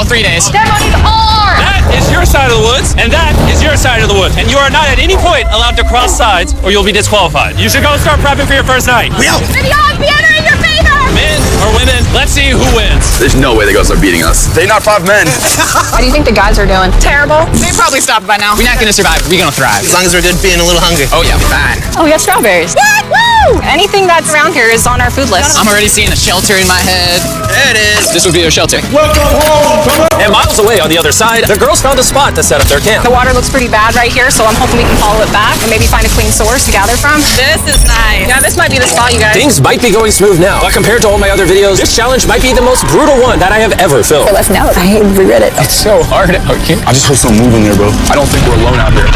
about 3 days. Ceremonies are! That is your side of the woods, and that is your side of the woods. And you are not at any point allowed to cross sides, or you'll be disqualified. You should go start prepping for your first night. We out. The odds be in your favor! Men or women, let's see who wins. There's no way the girls are beating us. They're not 5 men. How do you think the guys are doing? Terrible. They probably stopped by now. We're not gonna survive. We're gonna thrive. As long as we're good being a little hungry. Oh yeah, fine. Oh, we got strawberries. What? Woo! Anything that's around here is on our food list. I'm already seeing a shelter in my head. There it is. This would be a shelter. And miles away on the other side, the girls found a spot to set up their camp. The water looks pretty bad right here, so I'm hoping we can follow it back and maybe find a clean source to gather from. This is nice. Yeah, this might be the spot, you guys. Things might be going smooth now, but compared to all my other videos, this challenge might be the most brutal one that I have ever filmed. Let's know. I regret it. It's so hard out here. I just heard someone moving there, bro. I don't think we're alone out here.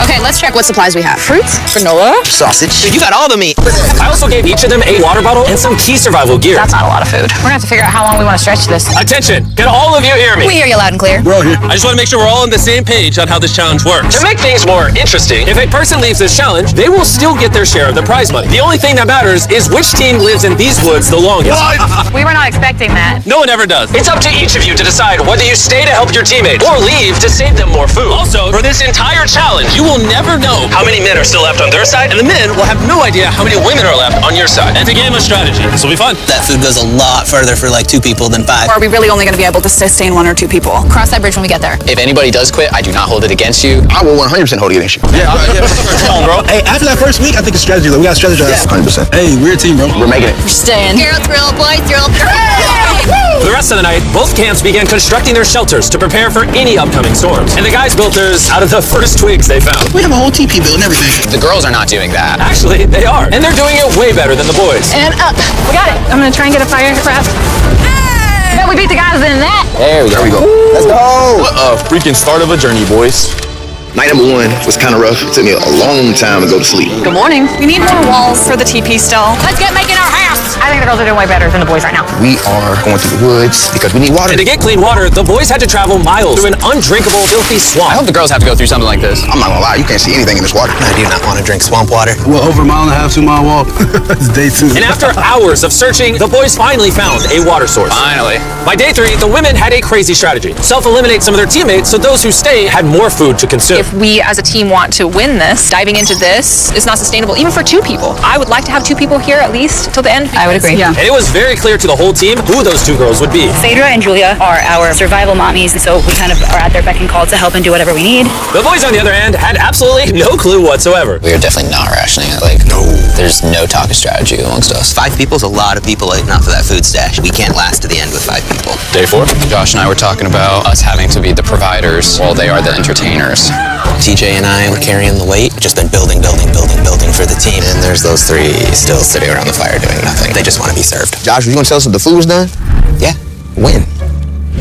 Okay, let's check what supplies we have. Fruits, granola. Sausage. Dude, you got all the meat. I also gave each of them a water bottle and some key survival gear. That's not a lot of food. We're gonna have to figure out how long we want to stretch this. Attention, can all of you hear me? We hear you loud and clear. We're all here. I just want to make sure we're all on the same page on how this challenge works. To make things more interesting, if a person leaves this challenge, they will still get their share of the prize money. The only thing that matters is which team lives in these woods the longest. We were not expecting that. No one ever does. It's up to each of you to decide whether you stay to help your teammates or leave to save them more food. Also, for this entire challenge, you will never know how many men are still left on their side, and the men will have no idea how many women are left on your side. And it's a game of strategy. This will be fun. That food goes a lot further for like 2 people than 5. Or are we really only gonna be able to sustain 1 or 2 people? Cross that bridge when we get there. If anybody does quit, I do not hold it against you. I will 100% hold it against you. Yeah, Come on, bro. Hey, after that first week, I think it's strategy. Like, we got to strategize. 100%. Hey, we're a team, bro. We're making it. We're staying. Girls rule, boys rule. For the rest of the night, both camps began constructing their shelters to prepare for any upcoming storms. And the guys built theirs out of the first twigs they found. We have a whole TP build and everything. The girls are not doing that. Actually, they are. And they're doing it way better than the boys. And up. We got it. I'm gonna try and get a fire craft. I bet we beat the guys in that. There we go. Let's go. What a freaking start of a journey, boys. Night number 1 was kind of rough. It took me a long time to go to sleep. Good morning. We need more walls for the TP still. Let's get making our house. I think the girls are doing way better than the boys right now. We are going through the woods because we need water. And to get clean water, the boys had to travel miles through an undrinkable, filthy I swamp. hope the girls have to go through something like this. I'm not gonna lie, you can't see anything in this water. I do not want to drink swamp water. Well, over a mile and a half, 2 mile walk. It's day 2. And after hours of searching, the boys finally found a water source. Finally. By day 3, the women had a crazy strategy. Self-eliminate some of their teammates so those who stay had more food to consume. If we as a team want to win this, diving into this is not sustainable, even for 2 people. I would like to have 2 people here at least till the end. I would agree. Yeah. And it was very clear to the whole team who those 2 girls would be. Phaedra and Julia are our survival mommies, and so we kind of are at their beck and call to help and do whatever we need. The boys, on the other hand, had absolutely no clue whatsoever. We are definitely not rationing it. Like, no. There's no talk of strategy amongst us. 5 people's a lot of people eating off of that food stash. We can't last to the end with 5 people. Day 4. Josh and I were talking about us having to be the providers while they are the entertainers. TJ and I were carrying the weight, just been building for the team. And there's those 3 still sitting around the fire doing nothing. They just want to be served. Josh, you gonna tell us if the food was done? Yeah, when?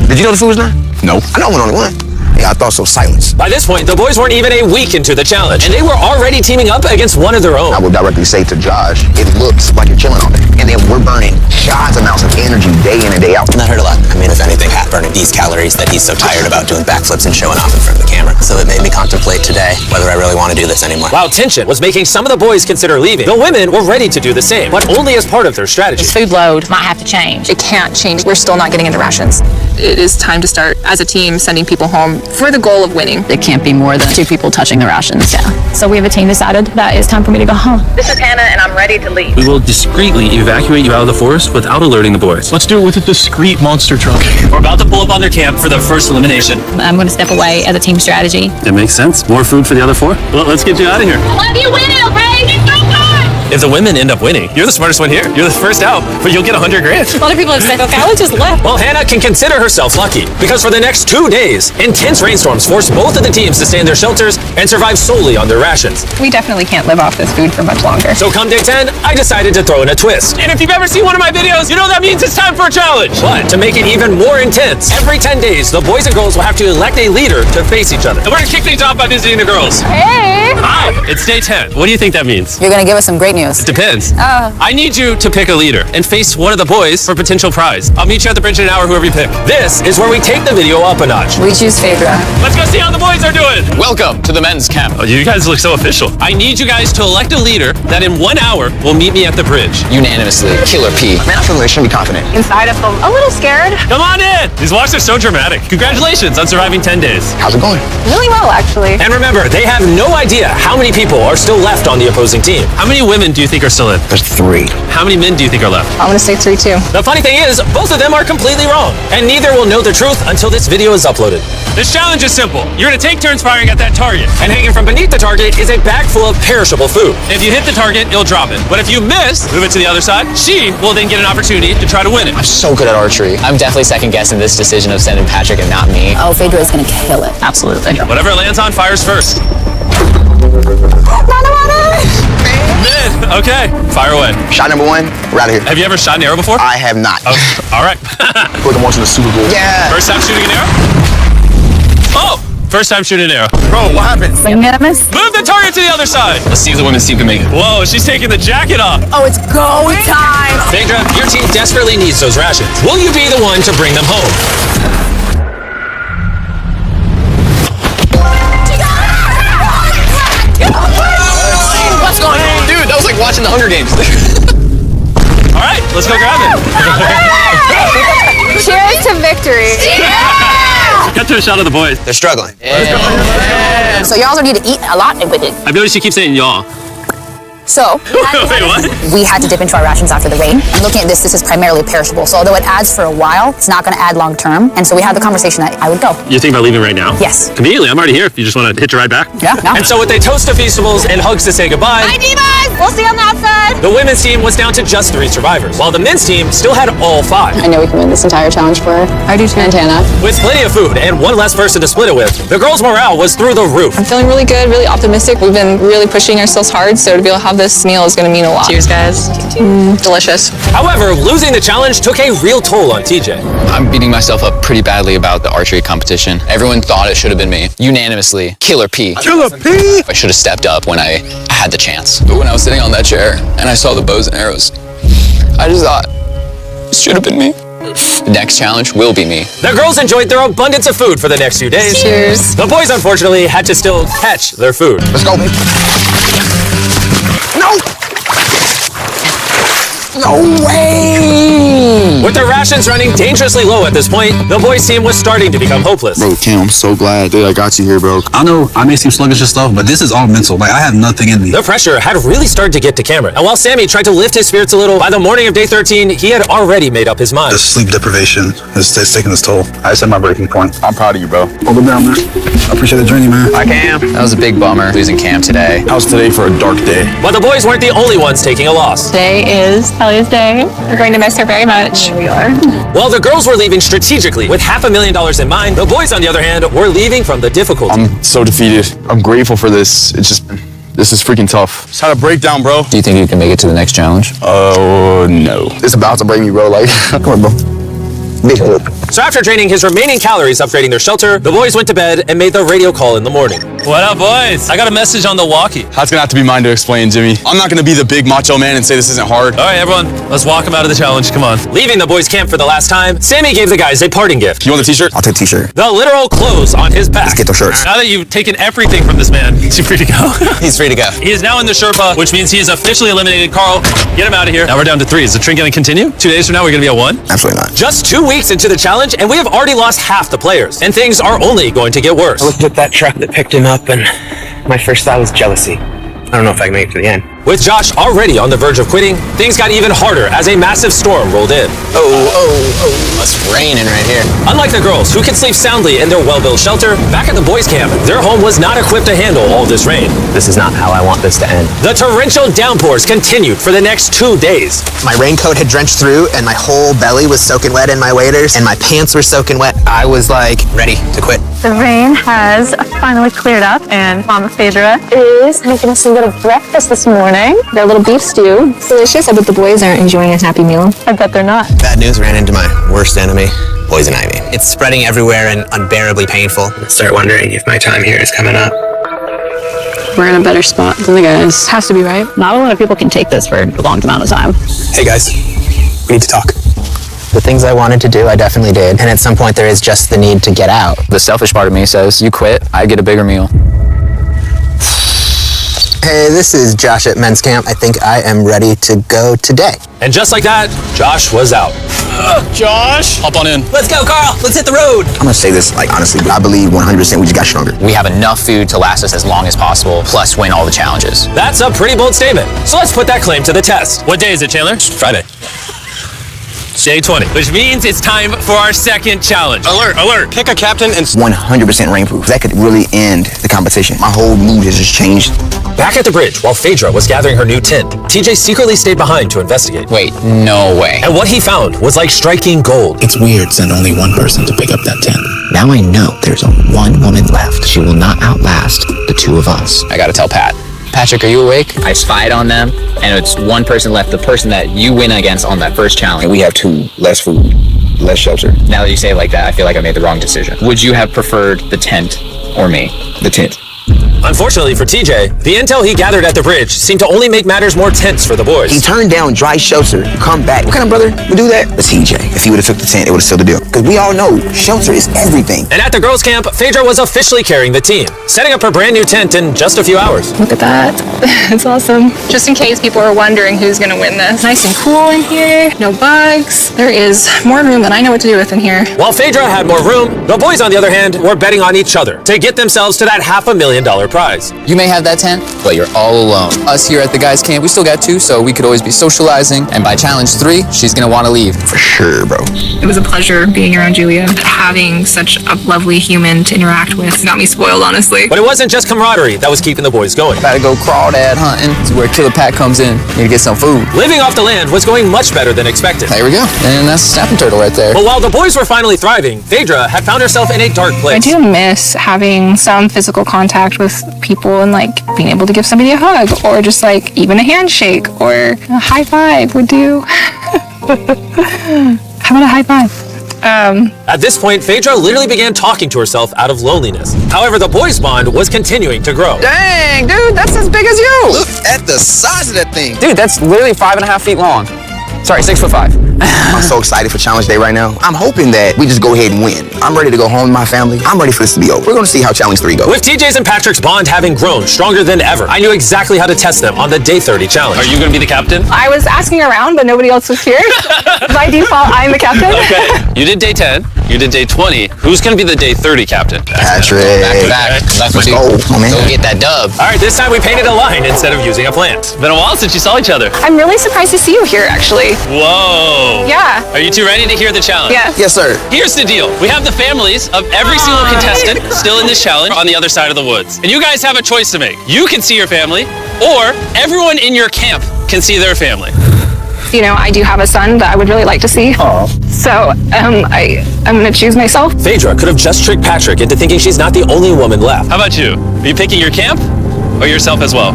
Did you know the food was done? No. I know I'm only one. Yeah, I thought so. Silence. By this point, the boys weren't even a week into the challenge, and they were already teaming up against one of their own. I will directly say to Josh, it looks like you're chilling on it. And then we're burning giant amounts of energy day in and day out. And that hurt a lot. I mean, if anything, half burning these calories that he's so tired about doing backflips and showing off in front of the camera. So it made me contemplate today whether I really want to do this anymore. While tension was making some of the boys consider leaving, the women were ready to do the same, but only as part of their strategy. This food load might have to change. It can't change. We're still not getting into rations. It is time to start, as a team, sending people home for the goal of winning. It can't be more than 2 people touching the rations. Yeah. So we have a team decided that it's time for me to go home. This is Hannah, and I'm ready to leave. We will discreetly evacuate you out of the forest without alerting the boys. Let's do it with a discreet monster truck. We're about to pull up on their camp for their first elimination. I'm going to step away as a team strategy. That makes sense. More food for the other 4? Well, let's get you out of here. Love you, win, okay? It's so good! If the women end up winning, you're the smartest one here. You're the first out, but you'll get $100 grand. A lot of people have said, okay, I just left. Well, Hannah can consider herself lucky, because for the next 2 days, intense rainstorms forced both of the teams to stay in their shelters and survive solely on their rations. We definitely can't live off this food for much longer. So come day 10, I decided to throw in a twist. And if you've ever seen one of my videos, you know that means it's time for a challenge. But to make it even more intense, every 10 days, the boys and girls will have to elect a leader to face each other. And we're gonna kick things off by visiting the girls. Hey! Hi, it's day 10. What do you think that means? You're going to give us some great news. news. Depends. I need you to pick a leader and face one of the boys for potential prize. I'll meet you at the bridge in an hour, whoever you pick. This is where we take the video up a notch. We choose Phaedra. Let's go see how the boys are doing. Welcome to the men's camp. Oh, you guys look so official. I need you guys to elect a leader that in 1 hour will meet me at the bridge. Unanimously, Killer P. Man, I feel like I should be confident. Inside of them, a little scared. Come on in. These walks are so dramatic. Congratulations on surviving 10 days. How's it going? Really well, actually. And remember, they have no idea how many people are still left on the opposing team. How many women do you think are still in? There's 3. How many men do you think are left? I'm gonna say 3 too. The funny thing is, both of them are completely wrong, and neither will know the truth until this video is uploaded. This challenge is simple. You're gonna take turns firing at that target, and hanging from beneath the target is a bag full of perishable food. If you hit the target, you'll drop it. But if you miss, move it to the other side. She will then get an opportunity to try to win it. I'm so good at archery. I'm definitely second guessing this decision of sending Patrick and not me. Oh, Phaedra is gonna kill it. Absolutely. Whatever it lands on fires first. Men, okay, fire away. Shot number 1, we're out of here. Have you ever shot an arrow before? I have not. Oh, all right. Like I'm watching the Super Bowl. Yeah. First time shooting an arrow? Oh, first time shooting an arrow. Bro, what happened? Unanimous? Move the target to the other side. Let's see if the women's team can make it. Whoa, she's taking the jacket off. Oh, it's go time! Phaedra, your team desperately needs those rations. Will you be the one to bring them home? What's going on? Dude, that was like watching the Hunger Games. All right, let's go grab it. Cheers to victory. Cut to a shot of the boys. They're struggling. So y'all also need to eat a lot with it. I've noticed you keep saying y'all. So, Wait, what? we had to dip into our rations after the rain. And looking at this is primarily perishable. So although it adds for a while, it's not going to add long term. And so we had the conversation that I would go. You're thinking about leaving right now? Yes. Conveniently, I'm already here if you just want to hitch a ride back. Yeah, no. And so with a toast to Feastables and hugs to say goodbye, Bye, Divas! We'll see you on the outside. the women's team was down to just 3 survivors, while the men's team still had all 5. I know we can win this entire challenge for I do too. Montana. With plenty of food and one less person to split it with, the girls' morale was through the roof. I'm feeling really good, really optimistic. We've been really pushing ourselves hard, so to be able to have this meal is going to mean a lot. Cheers, guys. Delicious. However, losing the challenge took a real toll on TJ. I'm beating myself up pretty badly about the archery competition. Everyone thought it should have been me. Unanimously, Killer P. Killer P! I should have stepped up when I had the chance. But when I was sitting on that chair and I saw the bows and arrows, I just thought, it should have been me. The next challenge will be me. The girls enjoyed their abundance of food for the next few days. Cheers. The boys, unfortunately, had to still catch their food. Let's go, baby. No! No way! With their rations running dangerously low at this point, the boys' team was starting to become hopeless. Bro, Cam, I'm so glad that I got you here, bro. I know I may seem sluggish and stuff, but this is all mental. Like, I have nothing in me. The pressure had really started to get to Cameron. And while Sammy tried to lift his spirits a little, by the morning of day 13, he had already made up his mind. The sleep deprivation is taking its toll. I set my breaking point. I'm proud of you, bro. Hold it down, man. I appreciate the journey, man. I can. That was a big bummer, losing camp today. How's today for a dark day? But the boys weren't the only ones taking a loss. Today is Ellie's day. We're going to miss her very much. We are. While the girls were leaving strategically with $500,000 in mind, the boys, on the other hand, were leaving from the difficulty. I'm so defeated. I'm grateful for this. This is freaking tough. Just had a breakdown, bro. Do you think you can make it to the next challenge? Oh, no. It's about to break me, bro. Like, come on, bro. Big hope. So after draining his remaining calories upgrading their shelter, the boys went to bed and made the radio call in the morning. What up, boys? I got a message on the walkie. That's gonna have to be mine to explain, Jimmy. I'm not gonna be the big macho man and say this isn't hard. All right, everyone, let's walk them out of the challenge. Come on. Leaving the boys' camp for the last time, Sammy gave the guys a parting gift. You want the t-shirt? I'll take the t-shirt. The literal clothes on his back. Let's get those shirts. Now that you've taken everything from this man, is he free to go? He's free to go. He is now in the Sherpa, which means he is officially eliminated. Carl, get him out of here. Now we're down to 3. Is the trend going to continue? 2 days from now, we're going to be at 1? Absolutely not. Just 2 weeks into the challenge, and we have already lost half the players. And things are only going to get worse. I looked at that truck that picked him up, and my first thought was jealousy. I don't know if I can make it to the end. With Josh already on the verge of quitting, things got even harder as a massive storm rolled in. It's raining right here. Unlike the girls, who could sleep soundly in their well-built shelter, back at the boys' camp, their home was not equipped to handle all this rain. This is not how I want this to end. The torrential downpours continued for the next 2 days. My raincoat had drenched through, and my whole belly was soaking wet in my waders, and my pants were soaking wet. I was like ready to quit. The rain has finally cleared up, and Mama Phaedra is making us a little breakfast this morning. Got a little beef stew. Delicious. I bet the boys aren't enjoying a happy meal. I bet they're not. Bad news, ran into my worst enemy, poison ivy. It's spreading everywhere and unbearably painful. I start wondering if my time here is coming up. we're in a better spot than the guys. Has to be, right? Not a lot of people can take this for a long amount of time. Hey guys, we need to talk. The things I wanted to do, I definitely did. And at some point, there is just the need to get out. The selfish part of me says, you quit, I get a bigger meal. Hey, this is Josh at men's camp. I think I am ready to go today. And just like that, Josh was out. Josh! Hop on in. Let's go, Carl. Let's hit the road. I'm gonna say this, like, honestly, I believe 100% we just got stronger. We have enough food to last us as long as possible, plus win all the challenges. That's a pretty bold statement. So let's put that claim to the test. What day is it, Chandler? Friday. It's day 20, which means it's time for our second challenge. Alert, alert. Pick a captain and 100% rainproof. That could really end the competition. My whole mood has just changed. Back at the bridge, while Phaedra was gathering her new tent, TJ secretly stayed behind to investigate. Wait, no way. And what he found was like striking gold. It's weird send only one person to pick up that tent. Now I know there's only one woman left. She will not outlast the two of us. I gotta tell Pat. Patrick, are you awake? I spied on them, and it's one person left, the person that you win against on that first challenge. And we have 2, less food, less shelter. Now that you say it like that, I feel like I made the wrong decision. Would you have preferred the tent or me? The tent. Unfortunately for TJ, the intel he gathered at the bridge seemed to only make matters more tense for the boys. He turned down dry shelter, come back. What kind of brother would do that? The TJ. If he would have took the tent, it would have sealed the deal. Because we all know shelter is everything. And at the girls' camp, Phaedra was officially carrying the team, setting up her brand new tent in just a few hours. Look at that. It's awesome. Just in case people are wondering who's gonna win this. Nice and cool in here, no bugs. There is more room than I know what to do with in here. While Phaedra had more room, the boys, on the other hand, were betting on each other to get themselves to that $500,000 prize. You may have that tent, but you're all alone. Us here at the guys' camp, we still got 2, so we could always be socializing. And by challenge 3, she's gonna want to leave. For sure, bro. It was a pleasure being around Julia. Having such a lovely human to interact with got me spoiled, honestly. But it wasn't just camaraderie that was keeping the boys going. Gotta go crawdad hunting. This is where Killer Pat comes in. Need to get some food. Living off the land was going much better than expected. There we go. And that's a snapping turtle right there. But while the boys were finally thriving, Phaedra had found herself in a dark place. I do miss having some physical contact with people and like being able to give somebody a hug or just like even a handshake or a high five would do. How about a high five? At this point, Phaedra literally began talking to herself out of loneliness. However, the boys' bond was continuing to grow. Dang, dude, that's as big as you. Look at the size of that thing. Dude, that's literally 5.5 feet long. Sorry, 6'5". I'm so excited for Challenge Day right now. I'm hoping that we just go ahead and win. I'm ready to go home to my family. I'm ready for this to be over. We're going to see how Challenge 3 goes. With TJ's and Patrick's bond having grown stronger than ever, I knew exactly how to test them on the Day 30 challenge. Are you going to be the captain? I was asking around, but nobody else was here. By default, I'm the captain. Okay. You did day 10. You did day 20. Who's going to be the day 30 captain? Patrick. Back to back. Let's go. Oh, man. Go get that dub. All right, this time we painted a line instead of using a plant. It's been a while since you saw each other. I'm really surprised to see you here, actually. Whoa. Yeah. Are you two ready to hear the challenge? Yes. Yes, sir. Here's the deal. We have the families of every single contestant still in this challenge on the other side of the woods. And you guys have a choice to make. You can see your family, or everyone in your camp can see their family. You know, I do have a son that I would really like to see. Aw. So, I'm gonna choose myself. Phaedra could have just tricked Patrick into thinking she's not the only woman left. How about you? Are you picking your camp or yourself as well?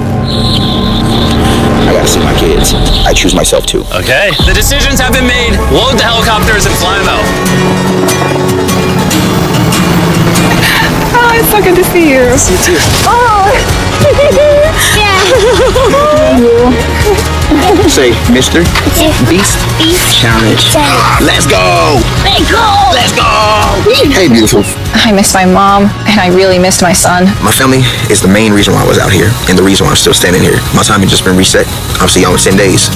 I gotta see my kids. I choose myself too. Okay. The decisions have been made. Load the helicopters and fly them out. Oh, it's so good to see you. See you too. Oh. Say, Mr. Beast Challenge. Let's go. Let's go. Hey, beautiful. I missed my mom, and I really missed my son. My family is the main reason why I was out here, and the reason why I'm still standing here. My time has just been reset. I'll see y'all in 10 days.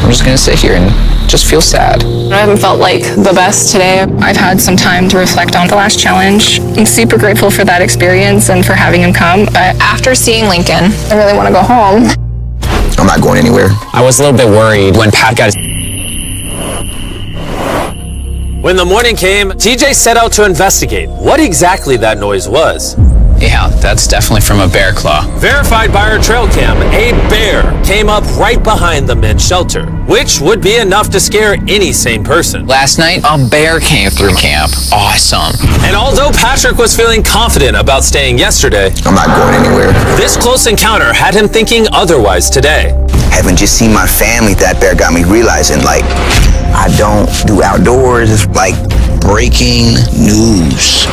I'm just gonna sit here and just feel sad. I haven't felt like the best today. I've had some time to reflect on the last challenge. I'm super grateful for that experience and for having him come. But after seeing Lincoln, I really want to go home. I'm not going anywhere. I was a little bit worried when Pat got his... When the morning came, TJ set out to investigate what exactly that noise was. Yeah, that's definitely from a bear claw. Verified by our trail cam, a bear came up right behind the men's shelter, which would be enough to scare any sane person. Last night, a bear came through camp. Awesome. And although Patrick was feeling confident about staying yesterday, I'm not going anywhere. this close encounter had him thinking otherwise today. Having just seen my family, that bear got me realizing, like, I don't do outdoors. It's like breaking news.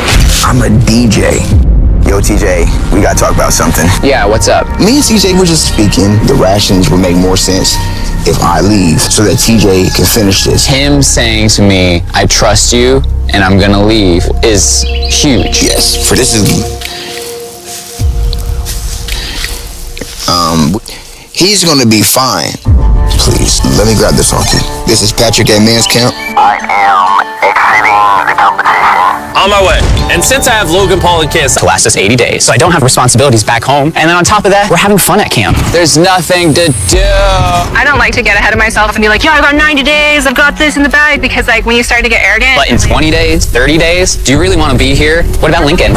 I'm a DJ. Yo, TJ, we gotta talk about something. Yeah, what's up? Me and TJ were just speaking. The rations would make more sense if I leave so that TJ can finish this. Him saying to me, I trust you and I'm gonna leave is huge. Yes, for this is... he's gonna be fine. Please, let me grab this off you. This is Patrick at Men's Camp. I am exiting the competition. On my way. And since I have Logan Paul and Kiss To last us 80 days, so I don't have responsibilities back home. And then on top of that, we're having fun at camp. There's nothing to do. I don't like to get ahead of myself and be like, yeah, I've got 90 days, I've got this in the bag, because like when you start to get arrogant. But in 20 days, 30 days, do you really want to be here? What about Lincoln?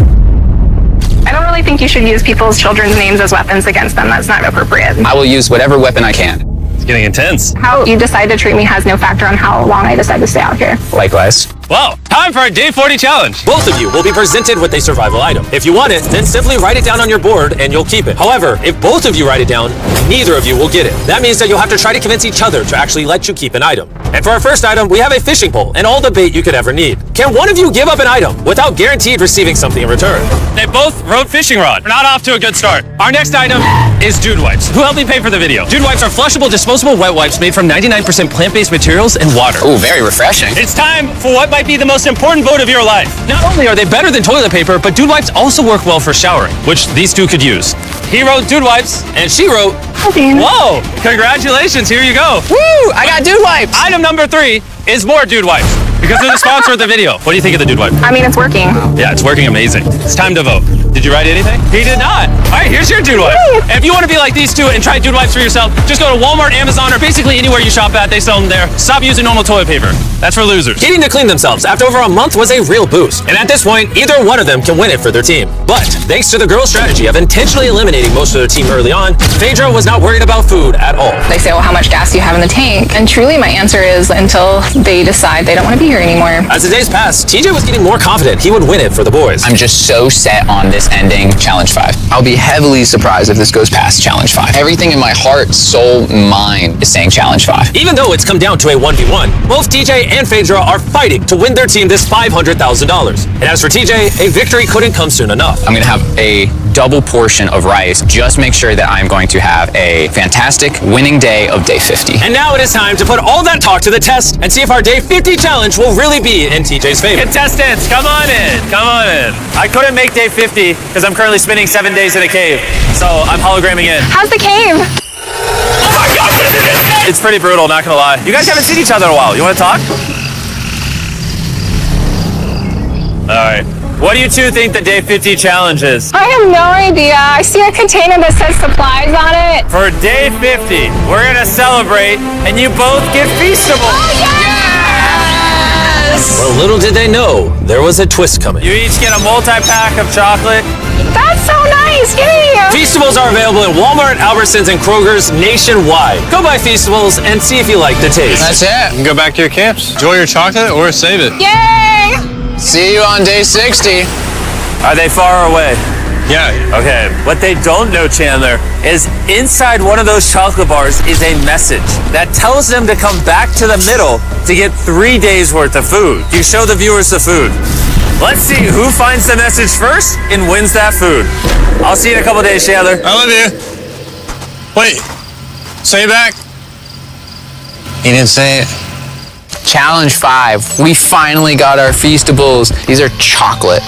I don't really think you should use people's children's names as weapons against them. That's not appropriate. I will use whatever weapon I can. It's getting intense. How you decide to treat me has no factor on how long I decide to stay out here. Likewise. Well, time for a day 40 challenge. Both of you will be presented with a survival item. If you want it, then simply write it down on your board and you'll keep it. However, if both of you write it down, neither of you will get it. That means that you'll have to try to convince each other to actually let you keep an item. And for our first item, we have a fishing pole and all the bait you could ever need. Can one of you give up an item without guaranteed receiving something in return? They both wrote fishing rod. We're not off to a good start. Our next item is Dude Wipes. Who helped me pay for the video? Dude Wipes are flushable, disposable wet wipes made from 99% plant-based materials and water. Oh, very refreshing. It's time for what might be the most important vote of your life. Not only are they better than toilet paper, but Dude Wipes also work well for showering, which these two could use. He wrote Dude Wipes, and she wrote... Whoa! Congratulations, here you go. Woo! I got Dude Wipes! Item number 3 is more Dude Wipes, because they're the sponsor of the video. What do you think of the Dude Wipe? I mean, it's working. Yeah, it's working amazing. It's time to vote. Did you write anything? He did not. All right, here's your Dude Wipe. If you want to be like these two and try Dude Wipes for yourself, just go to Walmart, Amazon, or basically anywhere you shop at. They sell them there. Stop using normal toilet paper. That's for losers. Getting to clean themselves after over a month was a real boost. And at this point, either one of them can win it for their team. But thanks to the girls' strategy of intentionally eliminating most of their team early on, Phaedra was not worried about food at all. They say, well, how much gas do you have in the tank? And truly my answer is until they decide they don't want to be here anymore. As the days passed, TJ was getting more confident he would win it for the boys. I'm just so set on this ending Challenge 5. I'll be heavily surprised if this goes past Challenge 5. Everything in my heart, soul, mind is saying Challenge 5. Even though it's come down to a 1v1, both TJ and Phaedra are fighting to win their team this $500,000. And as for TJ, a victory couldn't come soon enough. I'm gonna have a double portion of rice. Just make sure that I'm going to have a fantastic winning day of day 50. And now it is time to put all that talk to the test and see if our day 50 challenge will really be in TJ's favor. Contestants, come on in. Come on in. I couldn't make day 50 because I'm currently spending 7 days in a cave. So I'm hologramming in. How's the cave? Oh my God, what is this? It's pretty brutal, not gonna lie. You guys haven't seen each other in a while. You wanna talk? All right. What do you two think the day 50 challenge is? I have no idea. I see a container that says supplies on it. For day 50, we're gonna celebrate and you both get Feastables. Oh, yes! Well, little did they know, there was a twist coming. You each get a multi-pack of chocolate. That's so nice. Yay! Feastables are available in Walmart, Albertsons, and Kroger's nationwide. Go buy Feastables and see if you like the taste. That's it. You can go back to your camps. Enjoy your chocolate or save it. Yay! See you on day 60. Are they far away? Yeah. Okay. What they don't know, Chandler, is inside one of those chocolate bars is a message that tells them to come back to the middle to get 3 days worth of food. You show the viewers the food. Let's see who finds the message first and wins that food. I'll see you in a couple days, Chandler. I love you. Wait. Say it back. He didn't say it. Challenge 5. We finally got our Feastables. These are chocolate.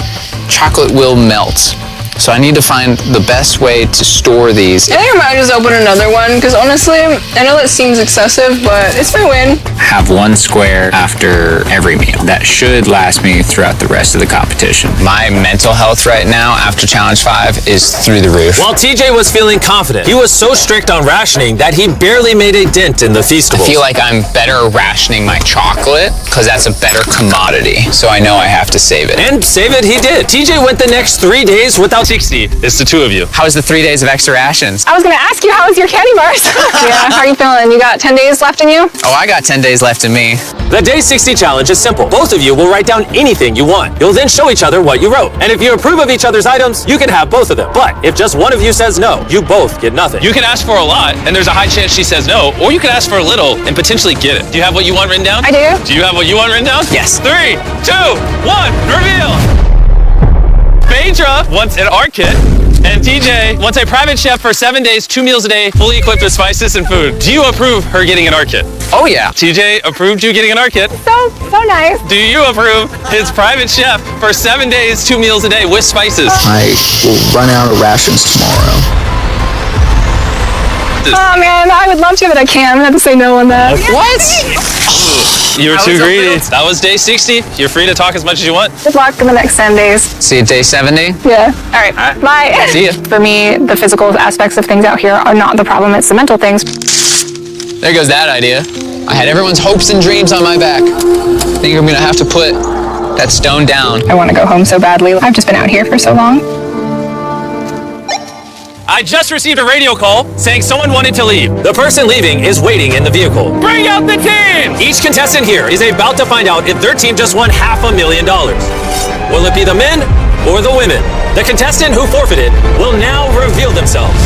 Chocolate will melt. So I need to find the best way to store these. I think I might just open another one because honestly, I know that seems excessive, but it's my win. Have one square after every meal. That should last me throughout the rest of the competition. My mental health right now after Challenge 5 is through the roof. While TJ was feeling confident, he was so strict on rationing that he barely made a dent in the Feastables. I feel like I'm better rationing my chocolate because that's a better commodity. So I know I have to save it. And save it he did. TJ went the next 3 days without 60. It's the two of you. How was the 3 days of extra rations? I was going to ask you, how was your candy bars? Yeah, how are you feeling? You got 10 days left in you? Oh, I got 10 days left in me. The Day 60 challenge is simple. Both of you will write down anything you want. You'll then show each other what you wrote. And if you approve of each other's items, you can have both of them. But if just one of you says no, you both get nothing. You can ask for a lot, and there's a high chance she says no, or you can ask for a little and potentially get it. Do you have what you want written down? I do. Do you have what you want written down? Yes. 3, 2, 1, reveal! Phaedra wants an art kit. And TJ wants a private chef for 7 days, 2 meals a day, fully equipped with spices and food. Do you approve her getting an art kit? Oh yeah. TJ approved you getting an art kit. So nice. Do you approve his private chef for 7 days, 2 meals a day with spices? I will run out of rations tomorrow. Oh man, I would love to, but I can't. I'm gonna have to say no on that. What? You were too greedy. That was day 60. You're free to talk as much as you want. Good luck in the next 10 days. See you day 70. Yeah. All right. Bye. See ya. For me, the physical aspects of things out here are not the problem. It's the mental things. There goes that idea. I had everyone's hopes and dreams on my back. I think I'm gonna have to put that stone down. I want to go home so badly. I've just been out here for so long. I just received a radio call saying someone wanted to leave. The person leaving is waiting in the vehicle. Bring out the team! Each contestant here is about to find out if their team just won $500,000. Will it be the men or the women? The contestant who forfeited will now reveal themselves.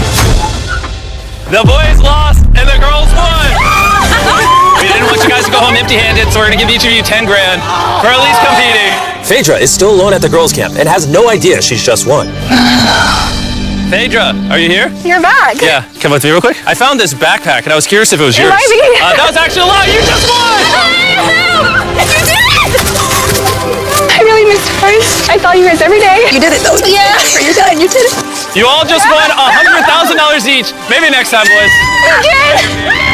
The boys lost and the girls won. We didn't want you guys to go home empty-handed, so we're gonna give each of you 10 grand for at least competing. Phaedra is still alone at the girls' camp and has no idea she's just won. Phaedra, are you here? You're back. Yeah, come with me real quick. I found this backpack and I was curious if it was yours. might be. That was actually a lie. You just won! You did it! I really missed first. I saw you guys every day. You did it though. Yeah. You're done. You did it. You all just won $100,000 each. Maybe next time, boys. You did.